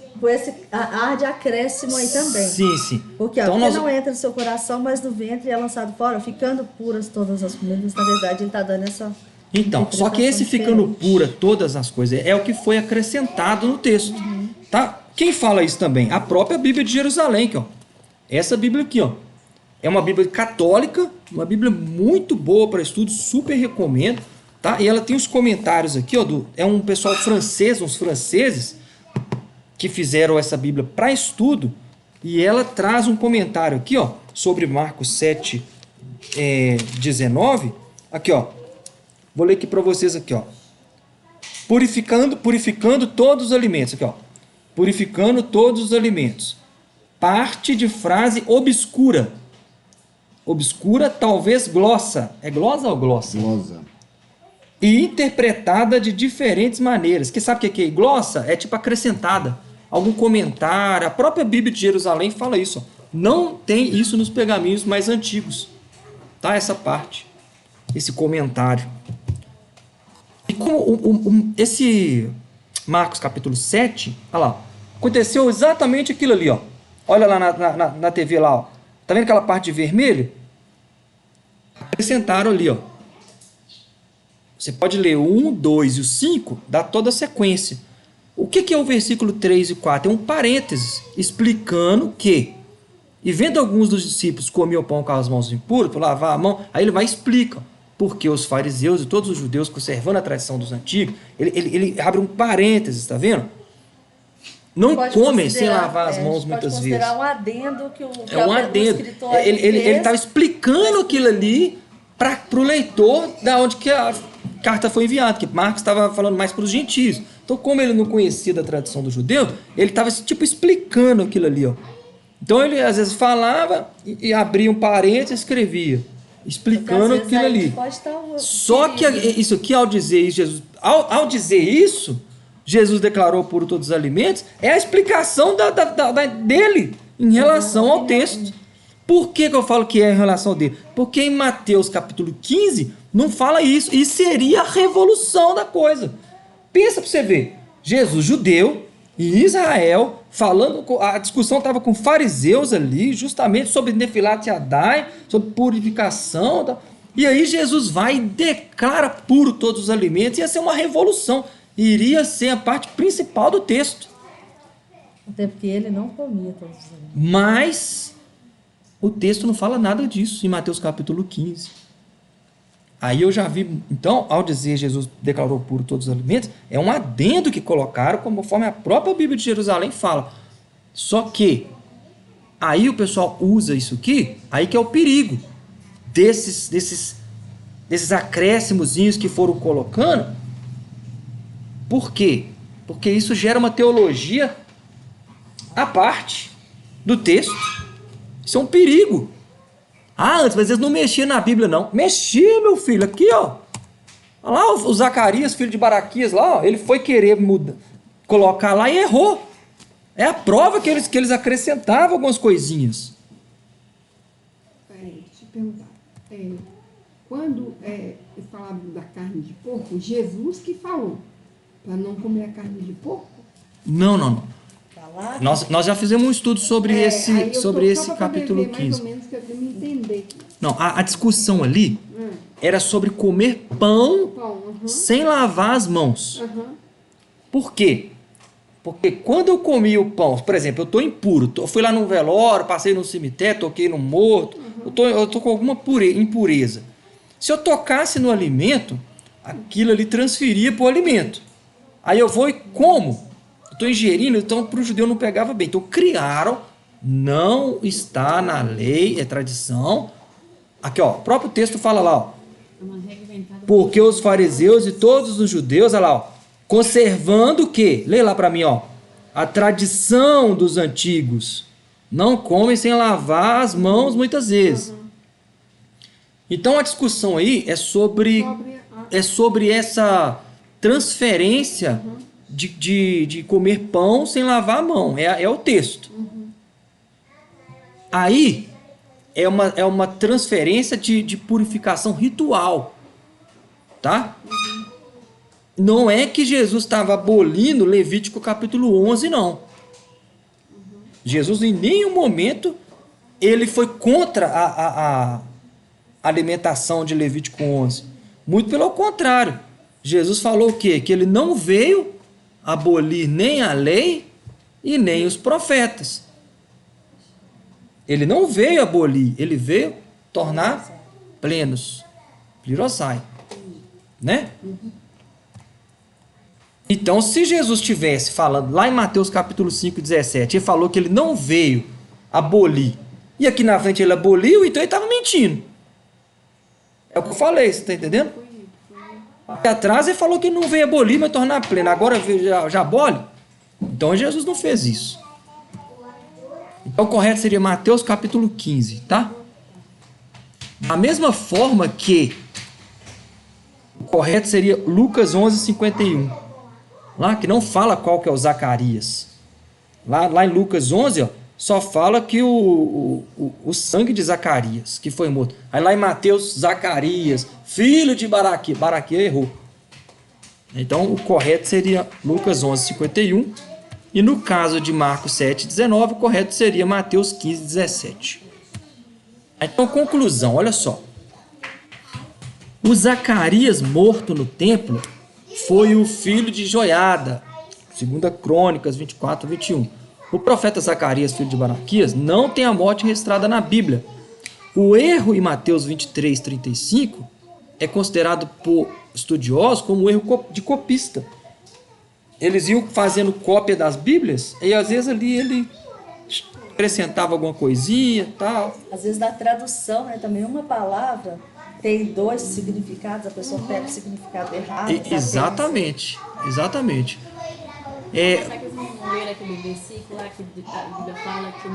B: ar de acréscimo aí também.
A: Sim, sim.
B: Porque, ó,
A: Então,
B: porque
A: nós...
B: não entra no seu coração, mas no ventre é lançado fora, ficando puras todas as comidas. Na verdade, ele tá dando essa
A: Então, só que esse ficando pura todas as coisas é o que foi acrescentado no texto. Tá? Quem fala isso também? A própria Bíblia de Jerusalém, aqui, ó. Essa Bíblia aqui, ó. É uma Bíblia católica, uma Bíblia muito boa para estudo, super recomendo, tá? E ela tem os comentários aqui, ó, é um pessoal francês, uns franceses que fizeram essa Bíblia para estudo, e ela traz um comentário aqui, ó, sobre Marcos 7, 19, aqui, ó. Vou ler aqui para vocês aqui, ó. Purificando todos os alimentos, aqui, ó. Purificando todos os alimentos. Parte de frase obscura. Obscura, talvez glossa. É glossa ou glossa?
D: Glosa.
A: E interpretada de diferentes maneiras. Que sabe o que é glossa? É tipo acrescentada. Algum comentário. A própria Bíblia de Jerusalém fala isso. Ó. Não tem isso nos pergaminhos mais antigos. Tá? Essa parte. Esse comentário. E como esse Marcos capítulo 7, olha lá. Aconteceu exatamente aquilo ali, ó. Olha lá na TV lá, ó. Tá vendo aquela parte de vermelho? Acrescentaram ali, ó. Você pode ler o 1, 2 e o 5, dá toda a sequência. O que é o versículo 3 e 4? É um parênteses explicando que, e vendo alguns dos discípulos comiam o pão com as mãos impuras, por lavar a mão, aí ele vai e explica porque os fariseus e todos os judeus, conservando a tradição dos antigos, ele abre um parênteses, está vendo? Não
B: Pode
A: comem sem
B: considerar-
A: lavar as mãos muitas
B: pode
A: vezes.
B: considerar um adendo que o
A: É um adendo.
B: escritor
A: Ele
B: fez.
A: estava explicando aquilo ali para o leitor da onde que a carta foi enviada, que Marcos estava falando mais para os gentios. Então, como ele não conhecia da tradição do judeu, ele estava tipo explicando aquilo ali, ó. Então ele às vezes falava e abria um parênteses e escrevia, explicando
B: Porque, às vezes,
A: aquilo
B: aí
A: ali.
B: pode estar o
A: Só que
B: perigo.
A: isso aqui, ao dizer isso, ao dizer isso, Jesus declarou puro todos os alimentos, é a explicação dele em relação ao texto. Por que eu falo que é em relação dele? Porque em Mateus capítulo 15 não fala isso, e seria a revolução da coisa. Pensa para você ver, Jesus judeu em Israel, falando, a discussão estava com fariseus ali, justamente sobre Nefilat Yadai, sobre purificação, tá? E aí Jesus vai e declara puro todos os alimentos, ia ser uma revolução, iria ser a parte principal do texto.
B: Até porque ele não comia todos os alimentos.
A: Mas o texto não fala nada disso em Mateus capítulo 15. Aí eu já vi, então, ao dizer Jesus declarou puro todos os alimentos, é um adendo que colocaram, conforme a própria Bíblia de Jerusalém fala. Só que aí o pessoal usa isso aqui, aí que é o perigo desses acréscimozinhos que foram colocando. Por quê? Porque isso gera uma teologia à parte do texto. Isso é um perigo. Ah, antes, mas eles não mexiam na Bíblia, não. Mexia, meu filho, aqui, ó. Olha lá o Zacarias, filho de Baraquias, lá, ó. Ele foi querer colocar lá e errou. É a prova que eles acrescentavam algumas coisinhas.
C: Deixa eu perguntar. Quando falaram da carne de porco, Jesus que falou para não comer a carne de porco?
A: Não.
B: Tá lá?
A: Nós já fizemos um estudo sobre
C: Aí eu
A: sobre
C: tô
A: esse
C: só pra poder
A: capítulo
C: ver mais
A: 15.
C: ou menos para eu me entender.
A: Não, a discussão ali era sobre comer pão
C: Pão,
A: sem lavar as mãos.
C: aham.
A: Por quê? Porque quando eu comi o pão, por exemplo, eu estou impuro, eu fui lá num velório, passei no cemitério, toquei no morto, eu tô com alguma impureza. Se eu tocasse no alimento, aquilo ali transferia para o alimento. Aí eu vou e como? Eu estou ingerindo, então para o judeu não pegava bem. Então criaram, não está na lei, é tradição. Aqui, ó, o próprio texto fala lá, ó.
E: É uma regra inventada.
A: Porque os fariseus e todos os judeus, olha lá, ó, conservando o quê? Lê lá para mim, ó. A tradição dos antigos. Não comem sem lavar as mãos muitas vezes. Então a discussão aí é sobre essa transferência de comer pão sem lavar a mão. É o texto. Aí é uma transferência de purificação ritual. Tá? Não é que Jesus estava abolindo Levítico capítulo 11, não. Jesus em nenhum momento ele foi contra a alimentação de Levítico 11. Muito pelo contrário. Jesus falou o quê? Que ele não veio abolir nem a lei e nem os profetas. Ele não veio abolir, ele veio tornar plenos. Plirosai. Né? Então, se Jesus estivesse falando lá em Mateus capítulo 5, 17, ele falou que ele não veio abolir, e aqui na frente ele aboliu, então ele estava mentindo. É o que eu falei, você está entendendo? Aqui atrás ele falou que ele não veio abolir, mas tornar pleno. Agora já abole? Então Jesus não fez isso. Então o correto seria Mateus capítulo 15, tá? Da mesma forma que o correto seria Lucas 11, 51. Lá que não fala qual que é o Zacarias. Lá em Lucas 11, ó, só fala que o sangue de Zacarias, que foi morto. Aí lá em Mateus, Zacarias, filho de Baraquias. Baraquias errou. Então o correto seria Lucas 11, 51. E no caso de Marcos 7, 19, o correto seria Mateus 15, 17. Então, conclusão, olha só. O Zacarias morto no templo foi o filho de Joiada, 2 Crônicas 24, 21. O profeta Zacarias, filho de Baraquias, não tem a morte registrada na Bíblia. O erro em Mateus 23, 35 é considerado por estudiosos como um erro de copista. Eles iam fazendo cópia das Bíblias e às vezes ali ele acrescentava alguma coisinha e tal.
B: Às vezes na tradução, né, também uma palavra tem 2 significados, a pessoa pega o significado errado.
A: Exatamente.
E: Será que eles não leram aquele versículo lá que a Bíblia fala que a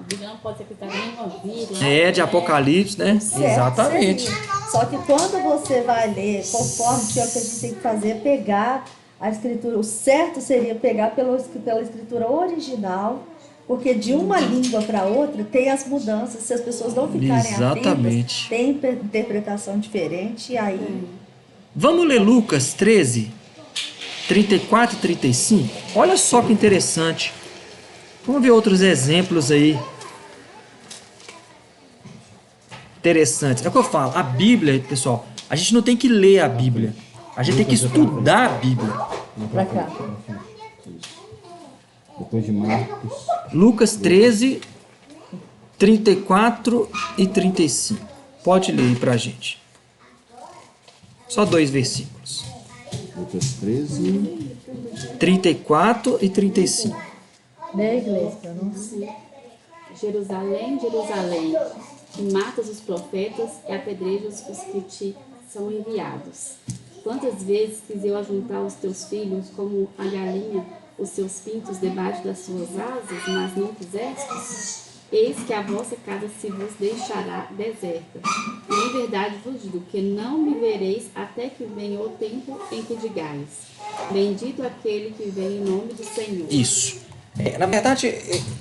E: Bíblia não pode ser acreditada em nenhuma Bíblia?
A: De Apocalipse, né?
B: Certo,
A: Exatamente.
B: seria. Só que quando você vai ler, conforme que é o que a gente tem que fazer, é pegar a escritura. O certo seria pegar pela escritura original, porque de uma língua para outra tem as mudanças. Se as pessoas não ficarem
A: Exatamente.
B: atentas, tem interpretação diferente. E aí,
A: Vamos ler Lucas 13, 34 e 35? Olha só que interessante. Vamos ver outros exemplos aí. Interessantes. É o que eu falo. A Bíblia, pessoal, a gente não tem que ler a Bíblia. A gente tem que estudar a Bíblia.
B: para cá.
D: Depois de Marcos.
A: Lucas 13, 34 e 35. Pode ler aí pra gente. Só 2 versículos.
D: Lucas 13.
A: 34 e 35.
B: Né, igreja? Eu não sei.
E: Jerusalém, Jerusalém, que matas os profetas e apedrejas os que te são enviados. Quantas vezes quis eu ajuntar os teus filhos como a galinha os seus pintos debaixo das suas asas, mas não quisestes? Eis que a vossa casa se vos deixará deserta. E em verdade vos digo que não me vereis até que venha o tempo em que digais: bendito aquele que vem em nome do Senhor.
A: Isso. Na verdade,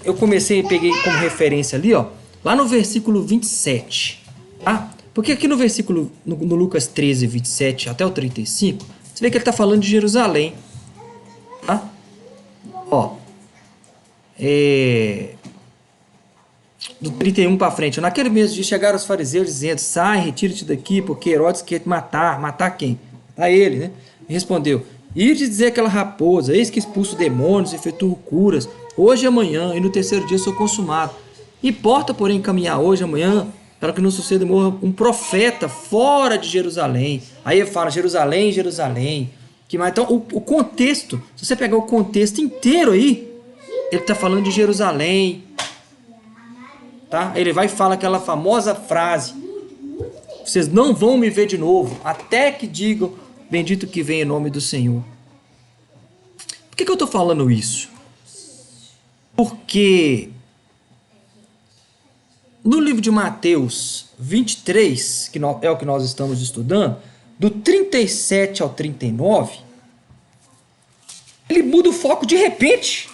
A: eu peguei como referência ali, ó, lá no versículo 27. Tá? Porque aqui no versículo, no Lucas 13, 27 até o 35, você vê que ele está falando de Jerusalém. Tá? Ó. Do 31 para frente. Naquele mesmo dia chegaram os fariseus dizendo: sai, retira-te daqui, porque Herodes quer te matar. Matar quem? Matar ele, né? E respondeu: ide dizer àquela raposa: eis que expulso demônios, efetuo curas, hoje e amanhã, e no terceiro dia sou consumado. Importa, porém, caminhar hoje e amanhã, para que não suceda morra um profeta fora de Jerusalém. Aí ele fala: Jerusalém, Jerusalém. Então, o contexto, se você pegar o contexto inteiro aí, ele está falando de Jerusalém. Tá? Ele vai falar aquela famosa frase: vocês não vão me ver de novo, até que digam: bendito que vem em nome do Senhor. Por que eu estou falando isso? Porque no livro de Mateus 23, que é o que nós estamos estudando, do 37 ao 39, ele muda o foco de repente.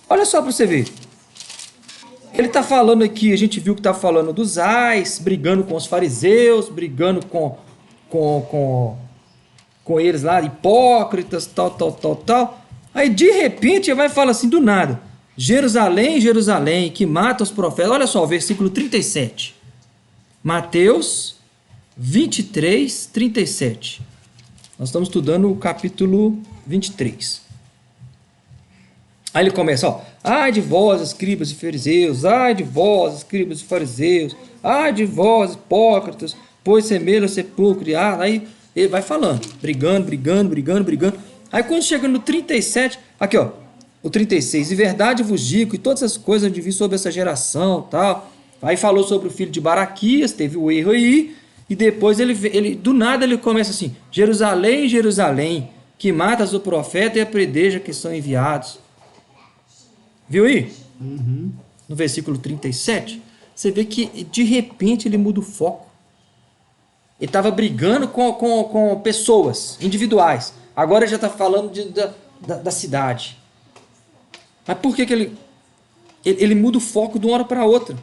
A: Olha só para você ver. Ele está falando aqui, a gente viu que está falando dos ais, brigando com os fariseus, brigando com eles lá, hipócritas, tal. Aí de repente ele vai falar assim do nada: Jerusalém, Jerusalém, que mata os profetas. Olha só o versículo 37. Mateus 23, 37. Nós estamos estudando o capítulo 23. Aí ele começa, ó: ai de vós, escribas e fariseus, ai de vós, escribas e fariseus, ai de vós, hipócritas, pois semelham sepulcro e ar. Aí ele vai falando, brigando. Aí quando chega no 37, aqui ó, o 36, em verdade vos digo que todas as coisas de vir sobre essa geração, tal. Aí falou sobre o filho de Baraquias, teve o erro aí, e depois ele do nada ele começa assim: Jerusalém, Jerusalém, que matas o profeta e a predeja que são enviados. Viu aí?
D: Uhum.
A: No versículo 37, você vê que de repente ele muda o foco. Ele estava brigando com pessoas individuais. Agora ele já está falando da cidade. Mas por que ele muda o foco de uma hora para outra?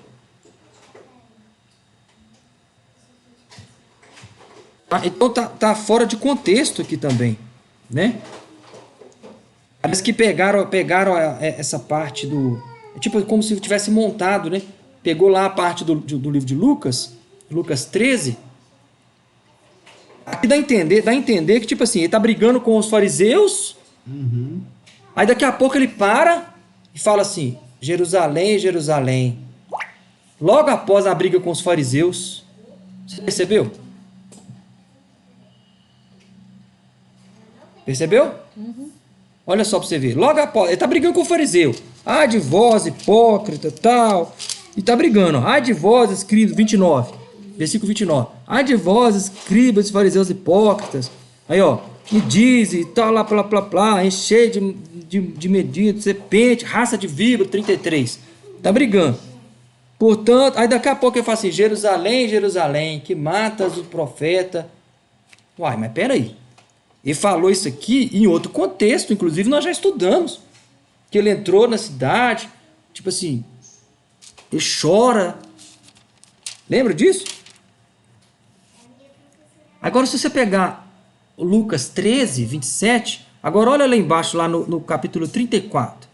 A: Então tá fora de contexto aqui também, né? Parece que pegaram essa parte do... Tipo como se tivesse montado, né? Pegou lá a parte do livro de Lucas, Lucas 13, Aqui dá a entender que, tipo assim, ele tá brigando com os fariseus, aí daqui a pouco ele para e fala assim, Jerusalém, Jerusalém. Logo após a briga com os fariseus, você percebeu? Percebeu? Olha só pra você ver. Logo após, ele tá brigando com o fariseu. Ai de vós, hipócrita, tal. E tá brigando, ó. Ai de vós, escribas, 29. Versículo 29. Ai de vós, escribas e fariseus hipócritas. Aí, ó. Me diz e tal, lá, plá, plá, plá. Enchei de medida, serpente, raça de víbora, 33. Tá brigando. Portanto, aí daqui a pouco ele fala assim, Jerusalém, Jerusalém, que matas o profeta. Uai, mas peraí. Ele falou isso aqui em outro contexto, inclusive nós já estudamos. Que ele entrou na cidade, tipo assim, ele chora. Lembra disso? Agora se você pegar o Lucas 13, 27, agora olha lá embaixo, lá no capítulo 34.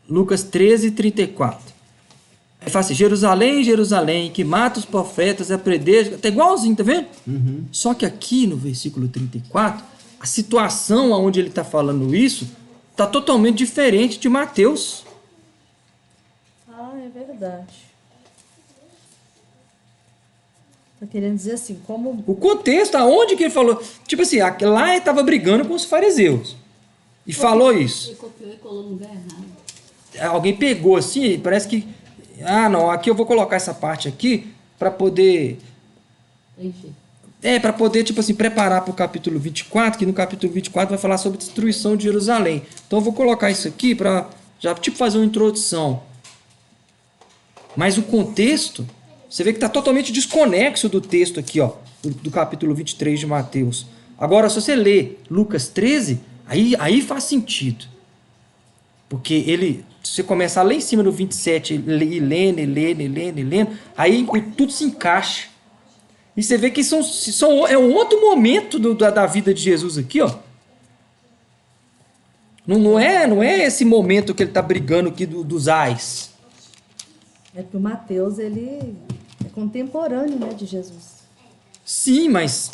A: Lucas 13, 34. Ele fala assim, Jerusalém, Jerusalém, que mata os profetas e apedreja. Tá igualzinho, tá vendo? Só que aqui no versículo 34, a situação onde ele está falando isso está totalmente diferente de Mateus.
B: Ah, é verdade. Tá querendo dizer assim, como...
A: O contexto, aonde que ele falou? Tipo assim, lá ele estava brigando com os fariseus. E falou isso.
E: Ele copiou e colou no lugar errado.
A: Alguém pegou assim, parece que... Ah, não, aqui eu vou colocar essa parte aqui para poder...
E: Enfim.
A: para poder, tipo assim, preparar para o capítulo 24, que no capítulo 24 vai falar sobre a destruição de Jerusalém. Então eu vou colocar isso aqui para já, tipo, fazer uma introdução. Mas o contexto, você vê que está totalmente desconexo do texto aqui, ó, do capítulo 23 de Mateus. Agora, se você ler Lucas 13, aí faz sentido. Porque ele, se você começar lá em cima no 27, e lendo, aí tudo se encaixa. E você vê que é um outro momento da vida de Jesus aqui, ó. Não é esse momento que ele está brigando aqui dos ais.
B: É que o Mateus, ele é contemporâneo, né, de Jesus.
A: Sim, mas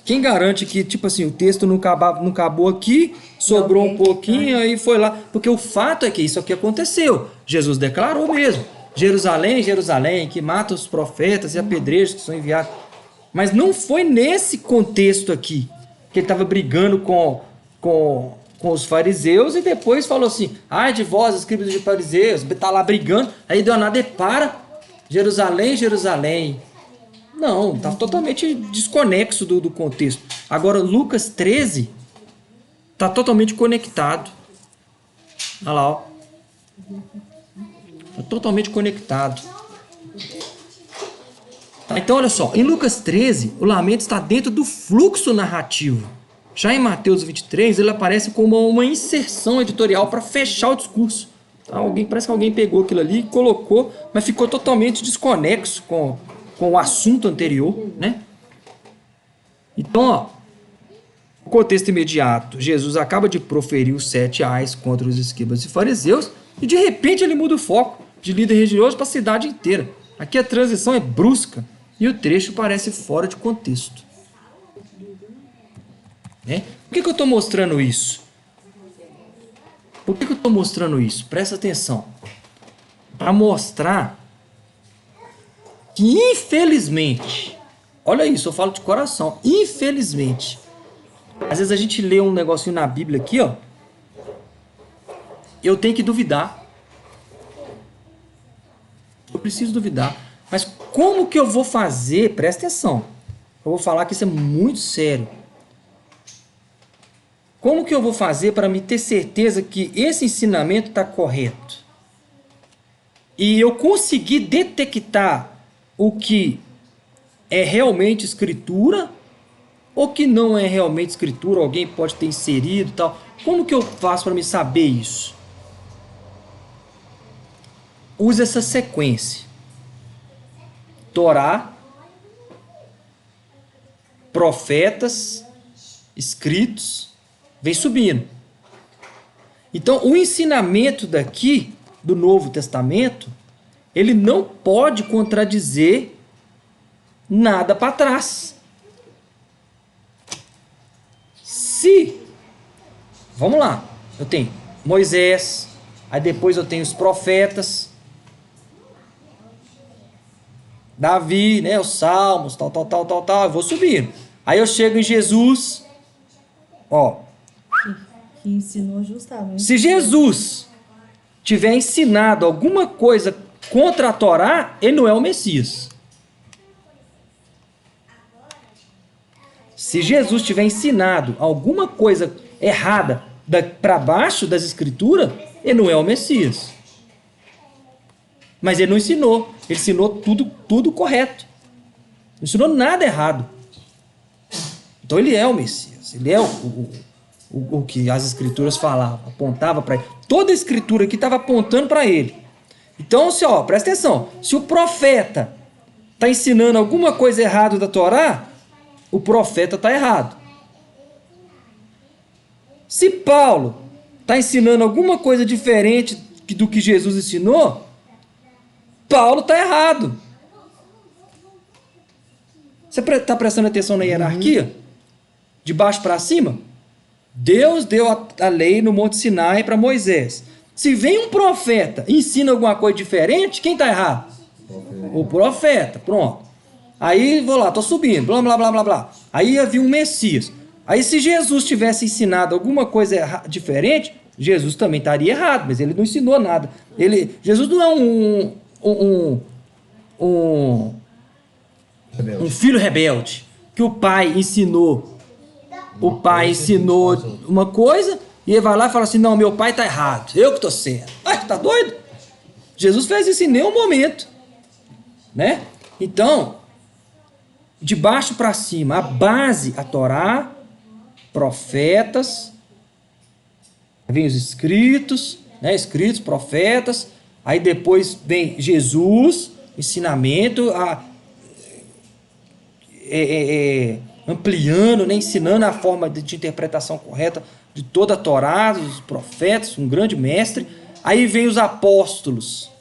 A: quem garante que, tipo assim, o texto não acabou aqui, sobrou um pouquinho, aí foi lá. Porque o fato é que isso aqui aconteceu. Jesus declarou mesmo. Jerusalém, Jerusalém, que mata os profetas e apedreja que são enviados. Mas não foi nesse contexto aqui que ele estava brigando com os fariseus e depois falou assim, ai de vós, escribas de fariseus, está lá brigando, aí deu nada e para, Jerusalém, Jerusalém. Não, está totalmente desconexo do contexto. Agora, Lucas 13 está totalmente conectado. Olha lá, ó. Está totalmente conectado. Então, olha só, em Lucas 13, o lamento está dentro do fluxo narrativo. Já em Mateus 23, ele aparece como uma inserção editorial para fechar o discurso. Parece que alguém pegou aquilo ali e colocou, mas ficou totalmente desconexo com o assunto anterior, né? Então, ó, o contexto imediato, Jesus acaba de proferir os 7 ais contra os escribas e fariseus e de repente ele muda o foco de líder religioso para a cidade inteira. Aqui a transição é brusca e o trecho parece fora de contexto. Né? Por que eu estou mostrando isso? Por que eu estou mostrando isso? Presta atenção. Para mostrar que, infelizmente, olha isso, eu falo de coração, infelizmente, às vezes a gente lê um negocinho na Bíblia aqui, ó, eu tenho que duvidar. Eu preciso duvidar. Mas como que eu vou fazer? Presta atenção. Eu vou falar que isso é muito sério. Como que eu vou fazer para me ter certeza que esse ensinamento está correto? E eu conseguir detectar o que é realmente escritura ou que não é realmente escritura, alguém pode ter inserido e tal. Como que eu faço para me saber isso? Use essa sequência. Torá, profetas, escritos, vem subindo. Então, o ensinamento daqui, do Novo Testamento, ele não pode contradizer nada para trás. Vamos lá, eu tenho Moisés, aí depois eu tenho os profetas, Davi, né, os salmos, tal, eu vou subindo. Aí eu chego em Jesus, ó.
B: Que ensinou justamente.
A: Se Jesus tiver ensinado alguma coisa contra a Torá, ele não é o Messias. Se Jesus tiver ensinado alguma coisa errada para baixo das Escrituras, ele não é o Messias. Mas ele não ensinou. Ele ensinou tudo correto. Não ensinou nada errado. Então ele é o Messias. Ele é o que as Escrituras falavam, apontava para ele. Toda a Escritura aqui estava apontando para ele. Então, presta atenção. Se o profeta está ensinando alguma coisa errada da Torá, o profeta está errado. Se Paulo está ensinando alguma coisa diferente do que Jesus ensinou, Paulo está errado. Você está prestando atenção na hierarquia? De baixo para cima? Deus deu a lei no Monte Sinai para Moisés. Se vem um profeta e ensina alguma coisa diferente, quem está errado? O profeta, pronto. Aí vou lá, estou subindo, blá, blá, blá, blá, blá. Aí havia um Messias. Aí se Jesus tivesse ensinado alguma coisa diferente, Jesus também estaria errado, mas ele não ensinou nada. Jesus não é um filho rebelde, que o pai ensinou. O pai ensinou uma coisa e ele vai lá e fala assim, não, meu pai está errado, eu que estou certo. Tá doido? Jesus fez isso em nenhum momento, né? Então, de baixo para cima, a base, a Torá, profetas, vem os escritos, né? Escritos, profetas, aí depois vem Jesus, ensinamento, ampliando, né? Ensinando a forma de interpretação correta de toda a Torá, os profetas, um grande mestre. Aí vem os apóstolos.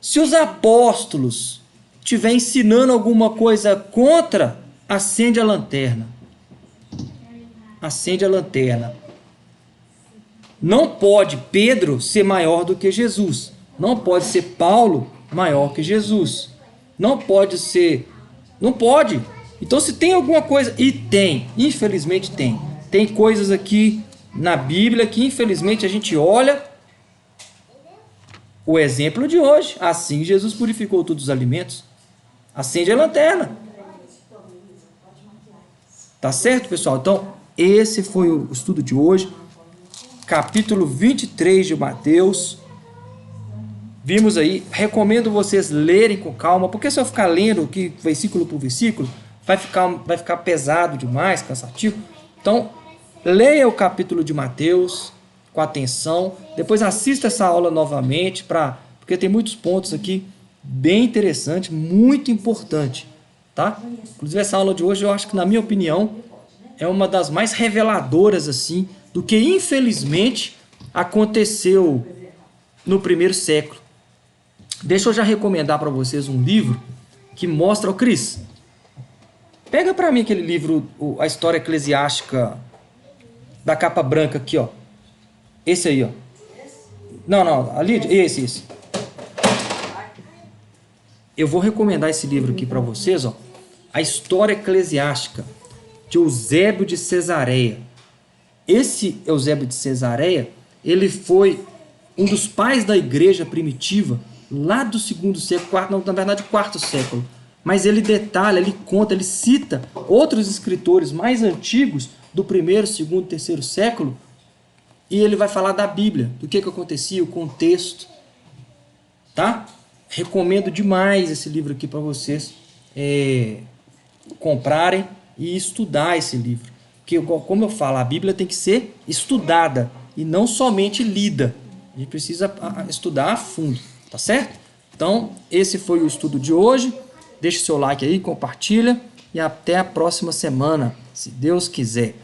A: Se os apóstolos estiver ensinando alguma coisa contra, acende a lanterna. Acende a lanterna. Não pode Pedro ser maior do que Jesus. Não pode ser Paulo maior que Jesus. Não pode ser... Não pode. Então se tem alguma coisa... E tem. Infelizmente tem. Tem coisas aqui na Bíblia que infelizmente a gente olha... O exemplo de hoje. Assim Jesus purificou todos os alimentos. Acende a lanterna. Tá certo, pessoal? Então, esse foi o estudo de hoje. Capítulo 23 de Mateus. Vimos aí. Recomendo vocês lerem com calma. Porque se eu ficar lendo aqui, versículo por versículo, vai ficar pesado demais, cansativo. Então, leia o capítulo de Mateus com atenção. Depois assista essa aula novamente, porque tem muitos pontos aqui bem interessantes, muito importante, tá? Inclusive essa aula de hoje eu acho que, na minha opinião, é uma das mais reveladoras assim do que infelizmente aconteceu no primeiro século. Deixa eu já recomendar para vocês um livro que mostra... Ô Cris, pega para mim aquele livro, A História Eclesiástica, da capa branca aqui, ó. Esse aí, ó. Não, ali, esse. Eu vou recomendar esse livro aqui para vocês, ó. A História Eclesiástica, de Eusébio de Cesareia. Esse Eusébio de Cesareia, ele foi um dos pais da igreja primitiva, lá do 2º século, na verdade 4º século. Mas ele detalha, ele conta, ele cita outros escritores mais antigos do 1º, 2º, 3º século, e ele vai falar da Bíblia, do que acontecia, o contexto, tá? Recomendo demais esse livro aqui para vocês comprarem e estudar esse livro. Porque, como eu falo, a Bíblia tem que ser estudada e não somente lida. A gente precisa estudar a fundo, tá certo? Então, esse foi o estudo de hoje. Deixe seu like aí, compartilha e até a próxima semana, se Deus quiser.